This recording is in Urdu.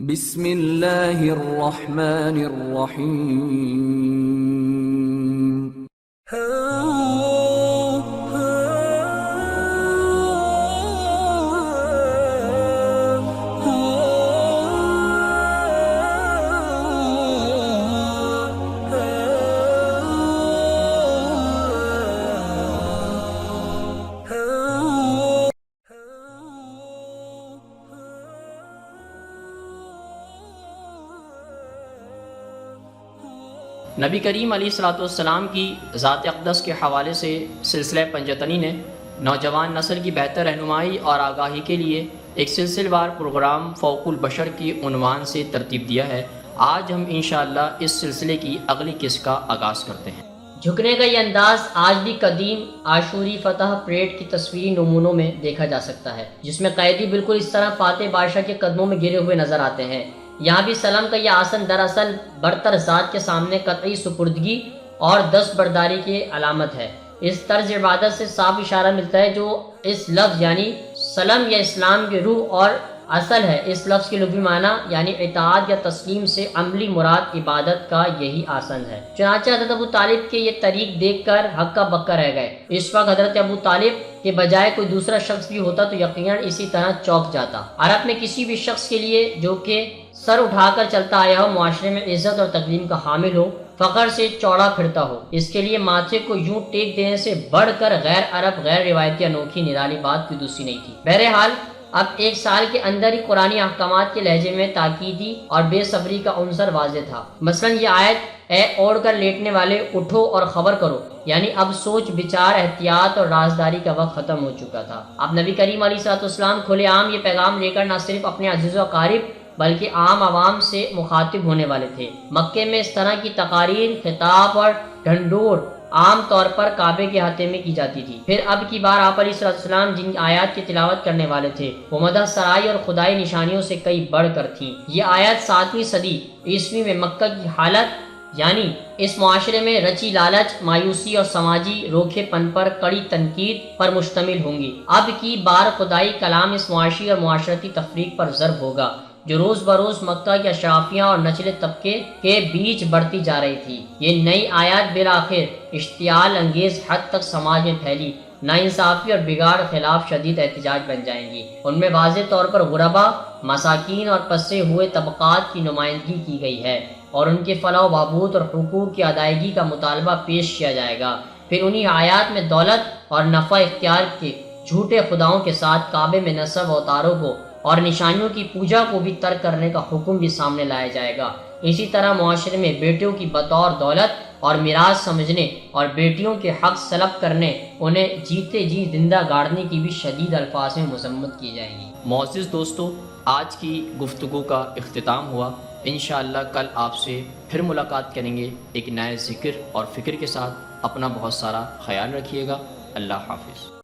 بسم اللہ الرحمن الرحیم۔ نبی کریم علیہ الصلوۃ والسلام کی ذات اقدس کے حوالے سے سلسلہ پنجتنی نے نوجوان نسل کی بہتر رہنمائی اور آگاہی کے لیے ایک سلسلہ وار پروگرام فوق البشر کی عنوان سے ترتیب دیا ہے۔ آج ہم انشاءاللہ اس سلسلے کی اگلی قسط کا آغاز کرتے ہیں۔ جھکنے کا یہ انداز آج بھی قدیم عاشوری فتح پریڈ کی تصویری نمونوں میں دیکھا جا سکتا ہے، جس میں قیدی بالکل اس طرح فاتح بادشاہ کے قدموں میں گرے ہوئے نظر آتے ہیں۔ یہاں بھی سلام کا یہ آسن دراصل برتر ذات کے سامنے قطعی سپردگی اور دستبرداری کی علامت ہے۔ اس طرز عبادت سے صاف اشارہ ملتا ہے جو اس لفظ یعنی سلم یا اسلام کی روح اور اصل ہے۔ اس لفظ کے لغوی معنی یعنی اطاعت یا تسلیم سے عملی مراد عبادت کا یہی آسن ہے۔ چنانچہ حضرت ابو طالب کے یہ طریق دیکھ کر ہکا بکا رہ گئے۔ اس وقت حضرت ابو طالب کے بجائے کوئی دوسرا شخص بھی ہوتا تو یقیناً اسی طرح چونک جاتا۔ عرب میں کسی بھی شخص کے لیے جو کہ سر اٹھا کر چلتا آیا ہو، معاشرے میں عزت اور تکریم کا حامل ہو، فخر سے چوڑا پھرتا ہو، اس کے لیے ماتھے کو یوں ٹیک دینے سے بڑھ کر غیر عرب غیر روایتی انوکھی نرالی بات کوئی دوسری نہیں تھی۔ بہرحال اب ایک سال کے اندر ہی قرآنی احکامات کے لہجے میں تاکیدی اور بے صبری کا عنصر واضح تھا۔ مثلاً یہ آیت اے اوڑھ کر لیٹنے والے اٹھو اور خبر کرو، یعنی اب سوچ بچار احتیاط اور رازداری کا وقت ختم ہو چکا تھا۔ اب نبی کریم علیہ الصلوۃ والسلام کھلے عام یہ پیغام لے کر نہ صرف اپنے عزیز و اقارب بلکہ عام عوام سے مخاطب ہونے والے تھے۔ مکے میں اس طرح کی تقاریر، خطاب اور ڈھنڈور عام طور پر کعبے کے احاطے میں کی جاتی تھی۔ پھر اب کی بار آپ علیہ السلام جن آیات کی تلاوت کرنے والے تھے وہ مدح سرائی اور خدائی نشانیوں سے کئی بڑھ کر تھیں۔ یہ آیات 7ویں صدی عیسوی میں مکہ کی حالت یعنی اس معاشرے میں رچی لالچ، مایوسی اور سماجی روکھے پن پر کڑی تنقید پر مشتمل ہوں گی۔ اب کی بار خدائی کلام اس معاشی اور معاشرتی تفریق پر ضرب ہوگا جو روز بروز مکہ کے اشرافیہ اور نچلے طبقے کے بیچ بڑھتی جا رہی تھی۔ یہ نئی آیات بالآخر اشتعال انگیز حد تک سماج میں پھیلی، ناانصافی اور بگاڑ خلاف شدید احتجاج بن جائیں گی۔ ان میں واضح طور پر غربا، مساکین اور پسے ہوئے طبقات کی نمائندگی کی گئی ہے اور ان کے فلاح و بہبود اور حقوق کی ادائیگی کا مطالبہ پیش کیا جائے گا۔ پھر انہی آیات میں دولت اور نفع اختیار کے جھوٹے خداؤں کے ساتھ کعبے میں نصب اوتاروں کو اور نشانیوں کی پوجا کو بھی ترک کرنے کا حکم بھی سامنے لایا جائے گا۔ اسی طرح معاشرے میں بیٹیوں کی بطور دولت اور میراث سمجھنے اور بیٹیوں کے حق سلب کرنے، انہیں جیتے جی زندہ گاڑنے کی بھی شدید الفاظ میں مذمت کی جائے گی۔ معزز دوستو، آج کی گفتگو کا اختتام ہوا۔ انشاءاللہ کل آپ سے پھر ملاقات کریں گے ایک نئے ذکر اور فکر کے ساتھ۔ اپنا بہت سارا خیال رکھیے گا۔ اللہ حافظ۔